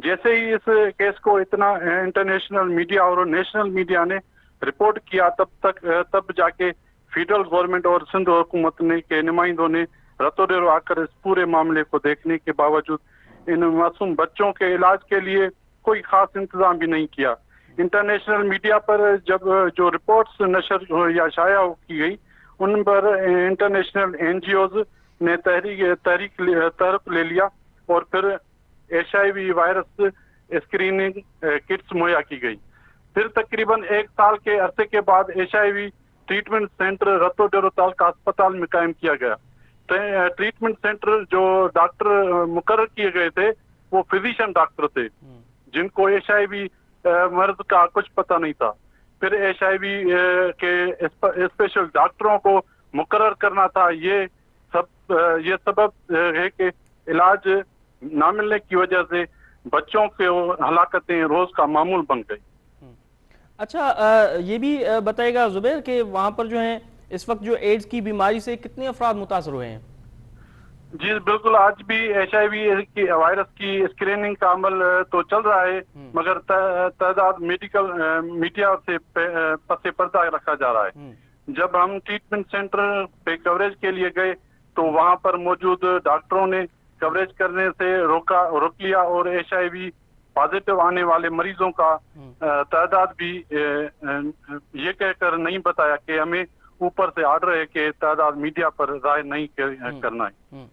जैसे ही इस केस को इतना इंटरनेशनल मीडिया और नेशनल मीडिया ने रिपोर्ट किया, तब जाके फेडरल गवर्नमेंट और सिंध हुकूमत के नुमाइंदों ने रतोडेरो आकर इस पूरे मामले को देखने के बावजूद इन मासूम बच्चों के इलाज के लिए कोई खास इंतजाम भी नहीं किया। इंटरनेशनल मीडिया पर जब जो रिपोर्ट्स नशर या शाया की गई, उन पर इंटरनेशनल NGOs ने तहरीक ले लिया और फिर HIV वायरस स्क्रीनिंग किट्स मुहैया की गई। फिर तकरीबन 1 साल के अरसे के बाद HIV treatment centre Ratodero taluka अस्पताल में कायम किया गया। ट्रीटमेंट सेंटर जो डॉक्टर मुकर्रर किए गए थे वो फिजिशियन डॉक्टर थे, जिनको HIV मर्ज का कुछ पता नहीं था। फिर HIV के स्पेशल डॉक्टरों को मुकर्रर करना था। ये सबब है कि इलाज ना मिलने की वजह से बच्चों के हलाकतें रोज का मामूल बन गई। अच्छा, ये भी बताइएगा जुबैर कि वहाँ पर जो है इस वक्त जो एड्स की बीमारी से कितने अफराद मुतासर हुए हैं? जी बिल्कुल, आज भी HIV की वायरस की स्क्रीनिंग का अमल तो चल रहा है, मगर तादाद मेडिकल मीडिया से पसे पर्दा रखा जा रहा है। जब हम ट्रीटमेंट सेंटर पे कवरेज के लिए गए तो वहां पर मौजूद डॉक्टरों ने कवरेज करने से रोक लिया और HIV पॉजिटिव आने वाले मरीजों का तादाद भी ये कहकर नहीं बताया कि हमें ऊपर से आर्डर है कि तादाद मीडिया पर जाहिर नहीं करना है।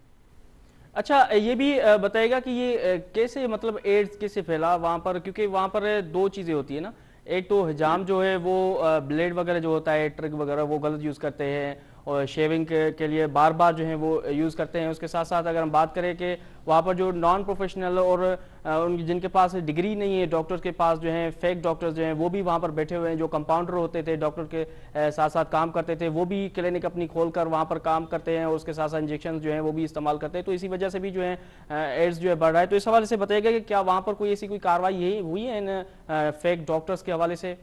अच्छा, ये भी बताइएगा कि ये कैसे, मतलब एड्स कैसे फैला वहाँ पर, क्योंकि वहाँ पर दो चीज़ें होती है ना, एक तो हिजाम जो है वो ब्लेड वगैरह जो होता है, ट्रिक वगैरह वो गलत यूज़ करते हैं और शेविंग के लिए बार बार जो है वो यूज़ करते हैं। उसके साथ साथ अगर हम बात करें कि वहाँ पर जो नॉन प्रोफेशनल और जिनके पास डिग्री नहीं है, डॉक्टर्स के पास जो है फेक डॉक्टर्स जो हैं वो भी वहाँ पर बैठे हुए हैं, जो कंपाउंडर होते थे डॉक्टर के साथ साथ काम करते थे, वो भी क्लिनिक अपनी खोल कर वहाँ पर काम करते हैं और उसके साथ साथ इंजेक्शन जो है वो भी इस्तेमाल करते हैं। तो इसी वजह से भी जो है एड्स जो है बढ़ रहा है। तो इस हवाले से बताइएगा कि क्या वहाँ पर कोई ऐसी कोई कार्रवाई हुई है इन फेक डॉक्टर्स के हवाले से?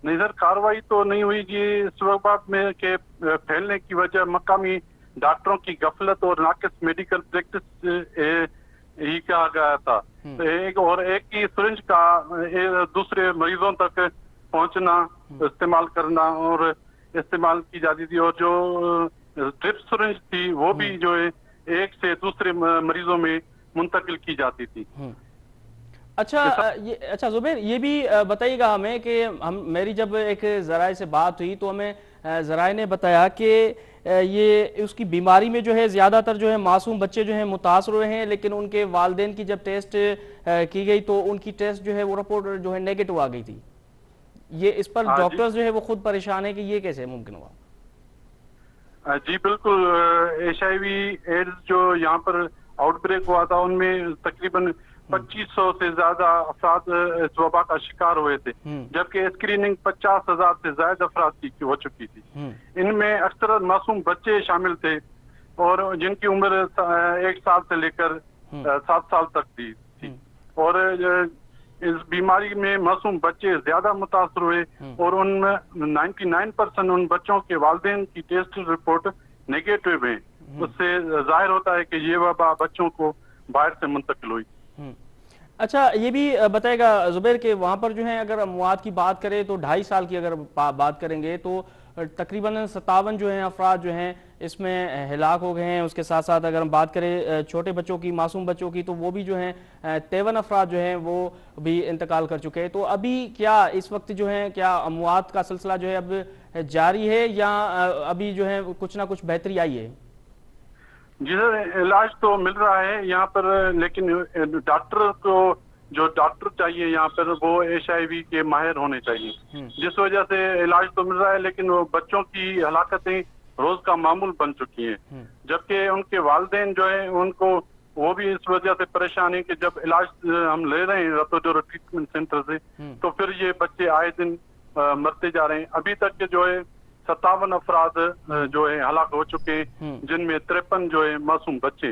नहीं सर, कार्रवाई तो नहीं हुई जी। इस वक्त में के फैलने की वजह मकामी डॉक्टरों की गफलत और नाकिस मेडिकल प्रैक्टिस ही कहा गया था। तो एक ही सिरिंज का दूसरे मरीजों तक पहुंचना, इस्तेमाल करना और इस्तेमाल की जाती थी, और जो ड्रिप सिरिंज थी वो भी जो है एक से दूसरे मरीजों में मुंतकिल की जाती थी। अच्छा जुबैर, ये भी बताइएगा हमें कि मेरी जब एक ज़राए से बात हुई तो हमें ज़राए ने बताया कि ये उसकी बीमारी में जो है ज़्यादातर जो है मासूम बच्चे जो हैं मुतासर हुए हैं, लेकिन उनके वालिदैन की जब टेस्ट की गई तो उनकी टेस्ट जो है वो रिपोर्ट जो है नेगेटिव आ गई थी। ये इस पर डॉक्टर्स जो है वो खुद परेशान है कि ये कैसे मुमकिन हुआ? जी बिल्कुल, HIV एड्स जो यहाँ पर आउटब्रेक हुआ था उनमें तकरीबन 2500 से ज्यादा अफराद इस वबा का शिकार हुए थे, जबकि स्क्रीनिंग 50,000 से ज्यादा अफराद की हो चुकी थी। इनमें अक्सर मासूम बच्चे शामिल थे और जिनकी उम्र 1 साल से लेकर 7 साल तक थी। और इस बीमारी में मासूम बच्चे ज्यादा मुतासर हुए और उनमें 99% उन बच्चों के वालिदैन की टेस्ट रिपोर्ट नेगेटिव है। उससे जाहिर होता है कि ये वबा बच्चों को बाहर से मुंतकिल हुई। अच्छा, ये भी बताएगा जुबैर के वहाँ पर जो है अगर अमवात की बात करें तो 2.5 साल की अगर बात करेंगे तो तकरीबन 57 जो हैं अफराद जो हैं इसमें हिलाक हो गए हैं। उसके साथ साथ अगर हम बात करें छोटे बच्चों की, मासूम बच्चों की, तो वो भी जो हैं 53 अफराद जो हैं वो भी इंतकाल कर चुके हैं। तो अभी क्या इस वक्त जो है क्या अमवात का सिलसिला जो है अब जारी है या अभी जो है कुछ ना कुछ बेहतरी आई है? जी सर, इलाज तो मिल रहा है यहाँ पर, लेकिन डॉक्टर को जो डॉक्टर चाहिए यहाँ पर वो HIV के माहिर होने चाहिए, जिस वजह से इलाज तो मिल रहा है लेकिन वो बच्चों की हलाकतें रोज का मामूल बन चुकी हैं। जबकि उनके वालिदैन जो है उनको वो भी इस वजह से परेशान है कि जब इलाज हम ले रहे हैं रतोजोरो ट्रीटमेंट सेंटर से तो फिर ये बच्चे आए दिन मरते जा रहे हैं। अभी तक के जो है 57 अफराद जो है हलाक हो चुके हैं, जिनमें 53 जो है मासूम बच्चे।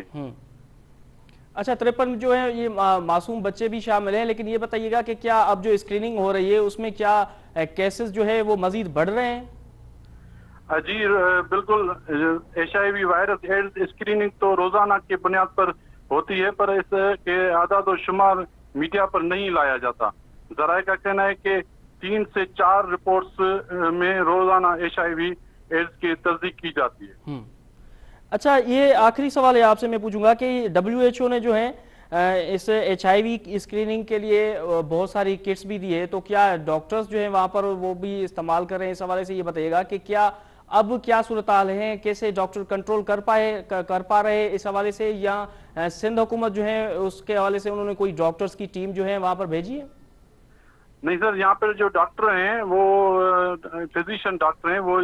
अच्छा, 53 जो है ये मासूम बच्चे भी शामिल हैं, लेकिन ये बताइएगा कि क्या अब जो स्क्रीनिंग हो रही है उसमें क्या केसेस जो है वो मजीद बढ़ रहे हैं? जी बिल्कुल, HIV वायरस एड्स स्क्रीनिंग तो रोजाना की बुनियाद पर होती है, पर इसके आदाद और शुमार मीडिया पर नहीं लाया जाता। जराए का कहना है कि 3 से 4 रिपोर्ट्स में रोजाना HIV एड्स की तस्दीक की जाती है। अच्छा, ये आखिरी सवाल है आपसे मैं पूछूंगा कि WHO ने जो है इस HIV स्क्रीनिंग के लिए बहुत सारी किट्स भी दी है, तो क्या डॉक्टर्स जो है वहाँ पर वो भी इस्तेमाल कर रहे हैं? इस हवाले से ये बताइएगा कि क्या अब क्या सूरत हाल है, कैसे डॉक्टर कंट्रोल कर पा रहे इस हवाले से, या सिंध हुकूमत जो है उसके हवाले से उन्होंने कोई डॉक्टर्स की टीम जो है वहाँ पर भेजी है? नहीं सर, यहाँ पर जो डॉक्टर हैं वो फिजिशियन डॉक्टर हैं, वो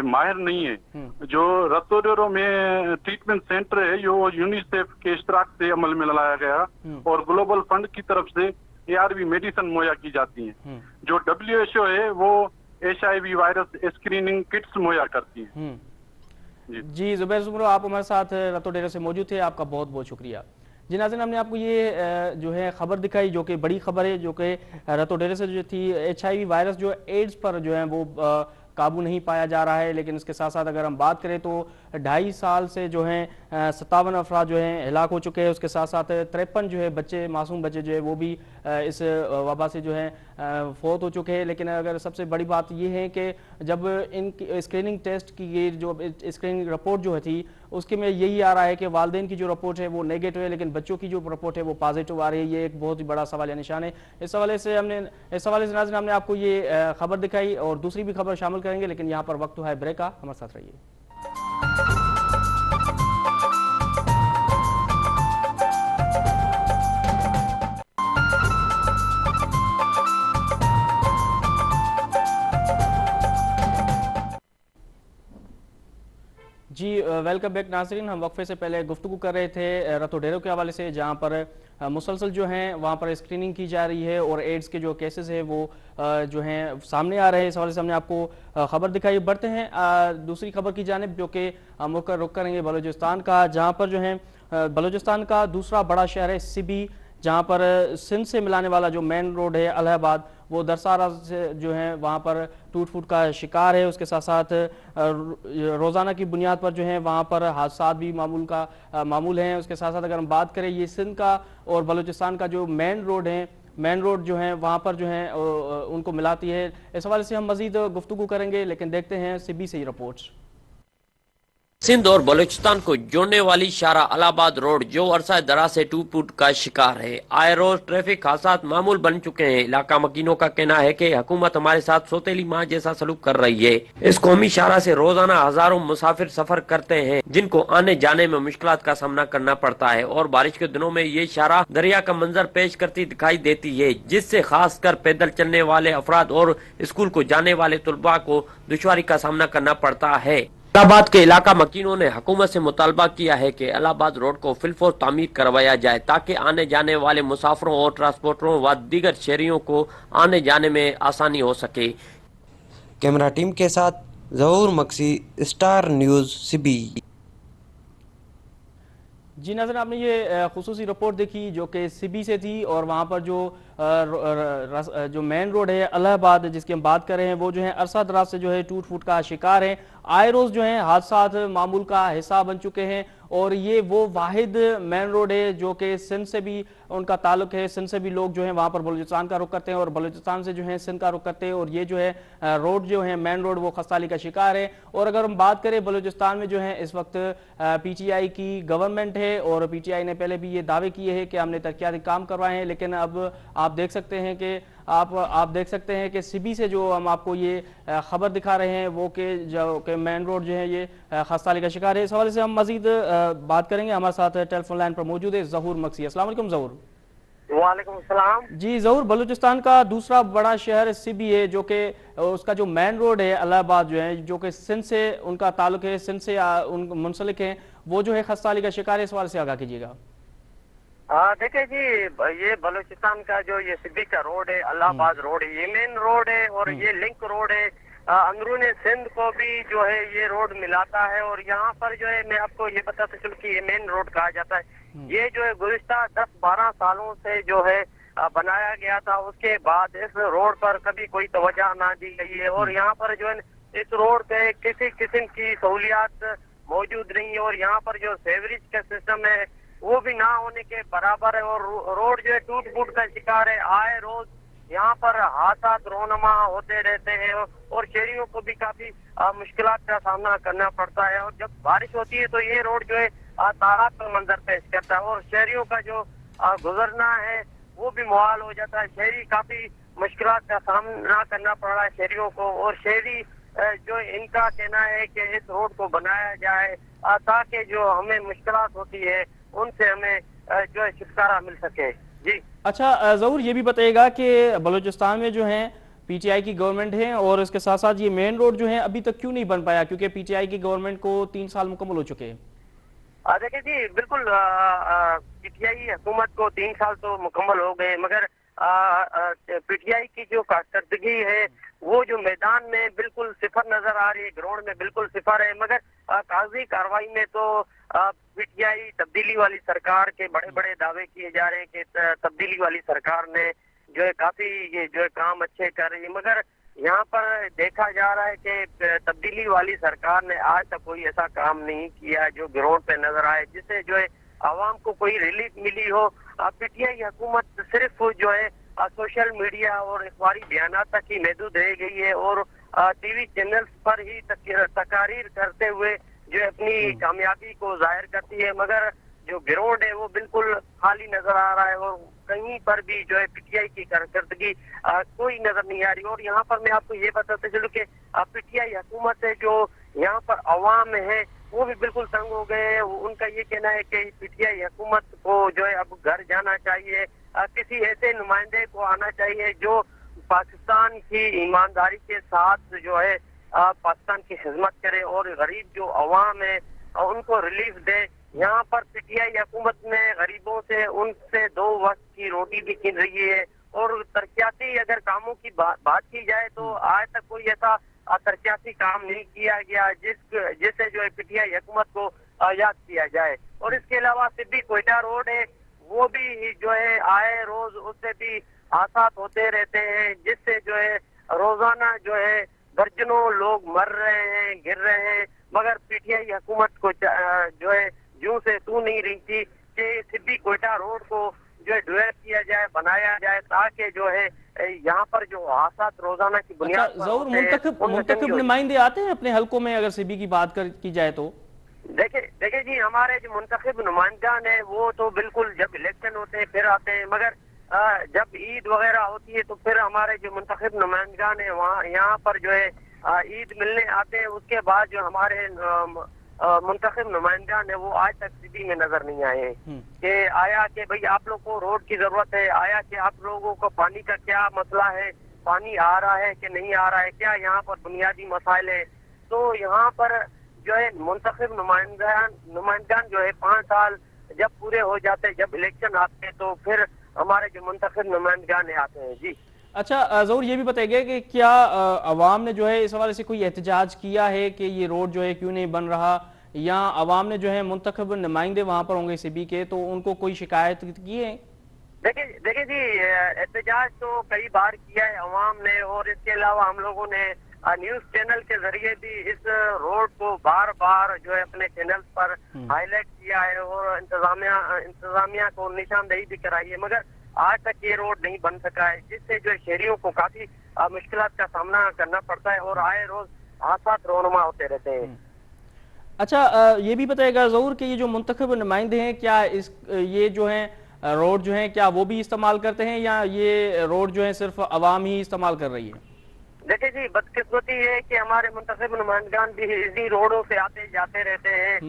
माहिर नहीं है। जो रतोजोरो में ट्रीटमेंट सेंटर है यो यूनिसेफ के इश्तराक से अमल में लाया गया और ग्लोबल फंड की तरफ से ARV मेडिसिन मुहैया की जाती हैं। जो WHO है वो HIV वायरस स्क्रीनिंग किट्स मुहैया करती है। जी जुबैर जुमरो, आप हमारे साथ रतो डेरे से मौजूद थे, आपका बहुत बहुत शुक्रिया। जी नाज़रीन, हमने आपको ये जो है खबर दिखाई जो कि बड़ी खबर है, जो कि रतो डेरे से जो थी। HIV वायरस जो एड्स पर जो है वो काबू नहीं पाया जा रहा है, लेकिन इसके साथ साथ अगर हम बात करें तो 2.5 साल से जो है 57 अफराद जो हैं हिलाक हो चुके हैं। उसके साथ साथ 53 जो है बच्चे, मासूम बच्चे जो है वो भी इस वबा से जो है फौत हो चुके हैं। लेकिन अगर सबसे बड़ी बात ये है कि जब इन स्क्रीनिंग टेस्ट की जो स्क्रीनिंग रिपोर्ट जो है थी उसके में यही आ रहा है कि वालिदैन की जो रिपोर्ट है वो नेगेटिव है, लेकिन बच्चों की जो रिपोर्ट है वो पॉजिटिव आ रही है। ये एक बहुत ही बड़ा सवाल या निशान है। इस हवाले से नाज़रीन हमने आपको ये खबर दिखाई और दूसरी भी खबर शामिल करेंगे, लेकिन यहाँ पर वक्त है ब्रेक का, हमारे साथ रहिए। जी वेलकम बैक नाज़रीन। हम वक्फे से पहले गुफ्तगू कर रहे थे रतो डेरों के हवाले से, जहाँ पर मुसलसल जो हैं वहाँ पर स्क्रीनिंग की जा रही है और एड्स के जो केसेस है वो जो हैं सामने आ रहे हैं। इस हवाले से हमने आपको खबर दिखाई। बढ़ते हैं दूसरी खबर की जानिब, जो कि हम रुख करेंगे बलूचिस्तान का, जहाँ पर जो है बलूचिस्तान का दूसरा बड़ा शहर है सिबी, जहाँ पर सिंध से मिलाने वाला जो मेन रोड है इलाहाबाद वो दरसारा से जो है वहाँ पर टूट फूट का शिकार है। उसके साथ साथ रोज़ाना की बुनियाद पर जो है वहाँ पर हादसा भी मामूल हैं। उसके साथ साथ अगर हम बात करें ये सिंध का और बलूचिस्तान का जो मेन रोड जो है वहाँ पर जो है उनको मिलाती है। इस हवाले से हम मजीद गुफ्तगू करेंगे, लेकिन देखते हैं सिबी से ही रिपोर्ट्स। सिंध और बलूचिस्तान को जोड़ने वाली शारा इलाहाबाद रोड जो अरसा दराज से टूट फूट का शिकार है। आए रोज ट्रैफिक हादसात मामूल बन चुके हैं। इलाका मकीनों का कहना है कि हुकूमत हमारे साथ सौतेली माँ जैसा सलूक कर रही है। इस कौमी शारा से रोजाना हजारों मुसाफिर सफर करते हैं, जिनको आने जाने में मुश्किलात का सामना करना पड़ता है और बारिश के दिनों में ये शारा दरिया का मंजर पेश करती दिखाई देती है, जिससे खासकर पैदल चलने वाले अफराद और स्कूल को जाने वाले तुलबा को दुश्वारी का सामना करना पड़ता है। इलाहाबाद के इलाका मकीनों ने हुकूमत से मुतालबा किया है कि इलाहाबाद रोड को फिलफौर तामीर करवाया जाए, ताकि आने जाने वाले मुसाफिरों और ट्रांसपोर्टरों व दीगर शहरियों को आने जाने में आसानी हो सके। कैमरा टीम के साथ ज़हूर मक्सी, स्टार न्यूज़ सिबी। जी नाज़रीन, आपने ये खुसूसी रिपोर्ट देखी जो कि सिबी से थी और वहाँ पर जो मेन रोड है इलाहाबाद जिसकी हम बात कर रहे हैं वो जो है अरसा दराज से जो है टूट फूट का शिकार है। आए रोज़ जो है हादसात मामूल का हिस्सा बन चुके हैं और ये वो वाहिद मेन रोड है जो कि सिंध से भी उनका ताल्लुक है। सिंध से भी लोग जो है वहाँ पर बलूचिस्तान का रुख करते हैं और बलूचिस्तान से जो है सिंध का रुख करते हैं और ये जो है रोड जो है मेन रोड वो खस्ताली का शिकार है। और अगर हम बात करें बलूचिस्तान में जो है इस वक्त PTI की गवर्नमेंट है और PTI ने पहले भी ये दावे किए हैं कि हमने तरक्याती काम करवाए हैं, लेकिन अब आप देख सकते हैं कि सिबी से जो हम आपको ये खबर दिखा रहे हैं वो कि मेन रोड जो है ये खस्ताली का शिकार है। इस हवाले से हम मजीद बात करेंगे। हमारे साथ टेलीफोन लाइन पर मौजूद है ज़हूर मक्सी। अस्सलाम वालेकुम ज़हूर। वालेकुम सलाम। जी ज़हूर, बलूचिस्तान का दूसरा बड़ा शहर सिबी है जो कि उसका जो मेन रोड है इलाहाबाद जो है जो कि सिंध से उनका ताल्लुक है, सिंध से मुंसलिक है, वो जो है खस्ताली का शिकार है। इस सवाल से आगाह कीजिएगा। देखिए जी, ये बलूचिस्तान का जो ये सिद्दीक का रोड है इलाहाबाद रोड है, ये मेन रोड है और ये लिंक रोड है। अंदरून सिंध को भी जो है ये रोड मिलाता है और यहाँ पर जो है मैं आपको ये बताता चलूं कि ये मेन रोड कहा जाता है। ये जो है गुज़िश्ता 10-12 सालों से जो है बनाया गया था, उसके बाद इस रोड पर कभी कोई तवज्जो ना दी गई है और यहाँ पर जो है इस रोड पे किसी किस्म की सहूलियात मौजूद नहीं है और यहाँ पर जो सेवरेज का सिस्टम है वो भी ना होने के बराबर है और रोड जो है टूट फूट का शिकार है। आए रोज यहाँ पर हादसात रोनमा होते रहते हैं और शहरियों को भी काफी मुश्किलात का सामना करना पड़ता है और जब बारिश होती है तो ये रोड जो है तारात का मंजर पेश करता है और शहरियों का जो गुजरना है वो भी मुहाल हो जाता है। शहरी काफी मुश्किलात का सामना करना पड़ रहा है शहरियों को और शहरी जो इनका कहना है कि इस रोड को बनाया जाए ताकि जो हमें मुश्किलात होती है उनसे हमें जो है छुटकारा मिल सके। जी अच्छा ज़हूर, ये भी बताइएगा कि बलूचिस्तान में जो है PTI की गवर्नमेंट है और इसके साथ साथ ये मेन रोड जो है अभी तक क्यों नहीं बन पाया, क्योंकि PTI की गवर्नमेंट को 3 साल मुकम्मल हो चुके हैं। देखिए जी, बिल्कुल PTI हुकूमत को 3 साल तो मुकम्मल हो गए, मगर पीटीआई की जो कारकर्दगी है वो जो मैदान में बिल्कुल सिफर नजर आ रही है, ग्राउंड में बिल्कुल सिफर है। मगर कागजी कार्रवाई में तो पीटीआई तब्दीली वाली सरकार के बड़े बड़े दावे किए जा रहे हैं कि तब्दीली वाली सरकार ने जो है काफी ये जो है काम अच्छे कर रही है। मगर यहाँ पर देखा जा रहा है कि तब्दीली वाली सरकार ने आज तक कोई ऐसा काम नहीं किया जो ग्राउंड पे नजर आए, जिससे जो है आवाम को कोई रिलीफ मिली हो। पीटीआई हुकूमत सिर्फ जो है सोशल मीडिया और अखबारी बयान तक ही महदूद रह गई है और टीवी चैनल्स पर ही तकारीर करते हुए जो अपनी कामयाबी को जाहिर करती है। मगर जो ग्राउंड है वो बिल्कुल खाली नजर आ रहा है और कहीं पर भी जो है पीटीआई की कारकर्दगी कोई नजर नहीं आ रही। और यहाँ पर मैं आपको ये बताते चलूं कि पीटीआई हुकूमत है जो यहाँ पर अवाम है वो भी बिल्कुल तंग हो गए हैं। उनका ये कहना है कि पीटीआई हुकूमत को जो है अब घर जाना चाहिए, किसी ऐसे नुमाइंदे को आना चाहिए जो पाकिस्तान की ईमानदारी के साथ जो है पाकिस्तान की खिदमत करे और गरीब जो अवाम है उनको रिलीफ दे। यहाँ पर पीटीआई हुकूमत ने गरीबों से उनसे 2 वक्त की रोटी भी छीन रही है। और तरक्याती अगर कामों की बात की जाए तो आज तक कोई ऐसा तरक्याती काम नहीं किया गया जिससे जो है पीटीआई हुकूमत को याद किया जाए। और इसके अलावा सिद्दी कोयटा रोड है वो भी जो है आए रोज उससे भी हादसात होते रहते हैं, जिससे जो है रोजाना जो है दर्जनों लोग मर रहे हैं, गिर रहे हैं। मगर पीटीआई हुकूमत को जो है जूं से तू नहीं रही थी कि सिद्दी कोयटा रोड को जो है डेवलप किया जाए, बनाया जाए, ताकि जो है यहाँ पर जो हादसात रोजाना की बुनियाद पर जरूर मुंतखब नुमाइंदे आते हैं अपने हलकों में, अगर सिबी की बात की जाए तो देखिए जी हमारे जो मुंतखब नुमाइंदान है वो तो बिल्कुल जब इलेक्शन होते हैं फिर आते हैं। मगर जब ईद वगैरह होती है तो फिर हमारे जो मुंतखब नुमाइंदान है वहाँ यहाँ पर जो है ईद मिलने आते हैं। उसके बाद जो हमारे मुंतखब नुमाइंदान है वो आज तक सिटी में नजर नहीं आए कि आया कि भाई आप लोग को रोड की जरूरत है, आया कि आप लोगों को पानी का क्या मसला है, पानी आ रहा है कि नहीं आ रहा है, क्या यहाँ पर बुनियादी मसाइल है। तो यहाँ पर जो है मुंतखब नुमाइंदान जो है 5 साल जब पूरे हो जाते हैं, जब इलेक्शन आते हैं तो फिर हमारे जो मुंतखब नुमाइंदान आते हैं जी। अच्छा जरूर ये भी बताइए कि क्या अवाम ने जो है इस हवाले से कोई एहतजाज किया है कि ये रोड जो है क्यों नहीं बन रहा, या अवाम ने जो है मुंतखब नुमाइंदे वहां पर होंगे सिबी के तो उनको कोई शिकायत की है? देखिए जी एहतजाज तो कई बार किया है अवाम ने और इसके अलावा हम लोगों ने न्यूज चैनल के जरिए भी इस रोड को बार बार जो है अपने चैनल पर हाईलाइट किया है और इंतजामिया को निशानदेही भी कराई है। मगर आज तक ये रोड नहीं बन सका है, जिससे जो शहरियों को काफी मुश्किलात का सामना करना पड़ता है और आए रोज हादसात रोनुमा होते रहते हैं। अच्छा ये भी बताएगा जरूर कि ये जो मुंतखब नुमाइंदे हैं क्या ये जो है रोड जो है क्या वो भी इस्तेमाल करते हैं या ये रोड जो है सिर्फ अवाम ही इस्तेमाल कर रही है? देखिए जी बदकिस्मती है कि हमारे मुंतखब नुमाइंदान भी इसी रोडों से आते जाते रहते हैं,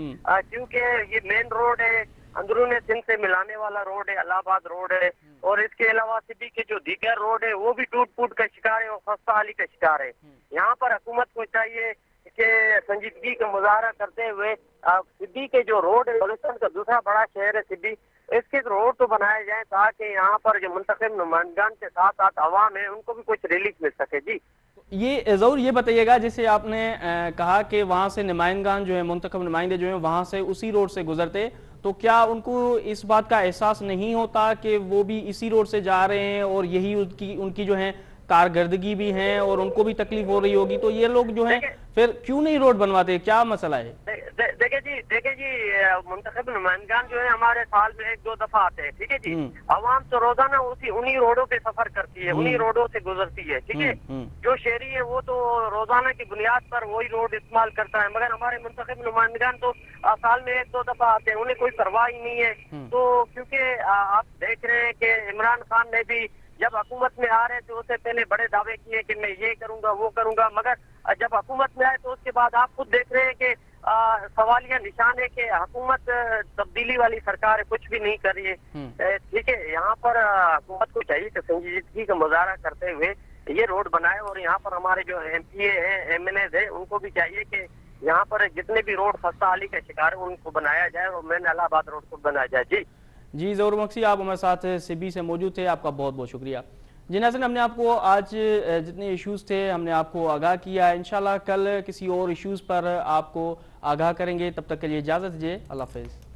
क्योंकि ये मेन रोड है, अंदरूनी सिंध से मिलाने वाला रोड है, इलाहाबाद रोड है। और इसके अलावा सिटी के जो दीगर रोड है वो भी टूट फूट का शिकार है और खस्ताहाली का शिकार है। यहाँ पर हुकूमत को चाहिए कि संजीदगी का मुजाहरा करते हुए सिटी के जो रोड है, बलूचिस्तान का दूसरा बड़ा शहर है सिटी, इसके रोड तो बनाए जाए ताकि यहाँ पर जो मुंतखब नुमाइंदान के साथ साथ अवाम है उनको भी कुछ रिलीफ मिल सके जी। ये जरूर ये बताइएगा जैसे आपने कहा कि वहां से नुमाइंदान जो है मुंतखब नुमाइंदे जो है वहां से उसी रोड से गुजरते, तो क्या उनको इस बात का एहसास नहीं होता कि वो भी इसी रोड से जा रहे हैं और यही उनकी जो है कारकर्दगी भी है और उनको भी तकलीफ हो रही होगी, तो ये लोग जो है फिर क्यों नहीं रोड बनवाते, क्या मसला है? देखिए जी मुंतखब नुमाइंदान जो है हमारे साल में 1-2 दफा आते हैं, ठीक है जी। आवाम तो रोजाना उन्हीं रोडों पे सफर करती है, उन्हीं रोडों से गुजरती है, ठीक है। जो शहरी है वो तो रोजाना की बुनियाद पर वही रोड इस्तेमाल करता है, मगर हमारे मुंतखब नुमाइंदान तो साल में 1-2 दफा आते हैं, उन्हें कोई परवाह ही नहीं है। तो क्योंकि आप देख रहे हैं कि इमरान खान ने भी जब हुकूमत में आ रहे थे उससे पहले बड़े दावे किए कि मैं ये करूंगा वो करूंगा, मगर जब हुकूमत में आए तो उसके बाद आप खुद देख रहे हैं कि सवालिया निशान है कि हुकूमत तब्दीली वाली सरकार है, कुछ भी नहीं कर रही है, ठीक है। यहाँ पर हुकूमत को चाहिए कि संजीदगी का मुजाहरा करते हुए ये रोड बनाए और यहाँ पर हमारे जो MPA है, MNAs है, उनको भी चाहिए कि यहाँ पर जितने भी रोड खस्ताहाली का शिकार है उनको बनाया जाए और मेन इलाहाबाद रोड को बनाया जाए जी। जी ज़रूर मक्सी, आप हमारे साथ सिबी से मौजूद थे, आपका बहुत बहुत शुक्रिया। जी नाज़रीन, हमने आपको आज जितने इश्यूज़ थे हमने आपको आगाह किया है। इंशाल्लाह कल किसी और इश्यूज़ पर आपको आगाह करेंगे। तब तक के लिए इजाज़त दीजिए। अल्लाह हाफ़िज़।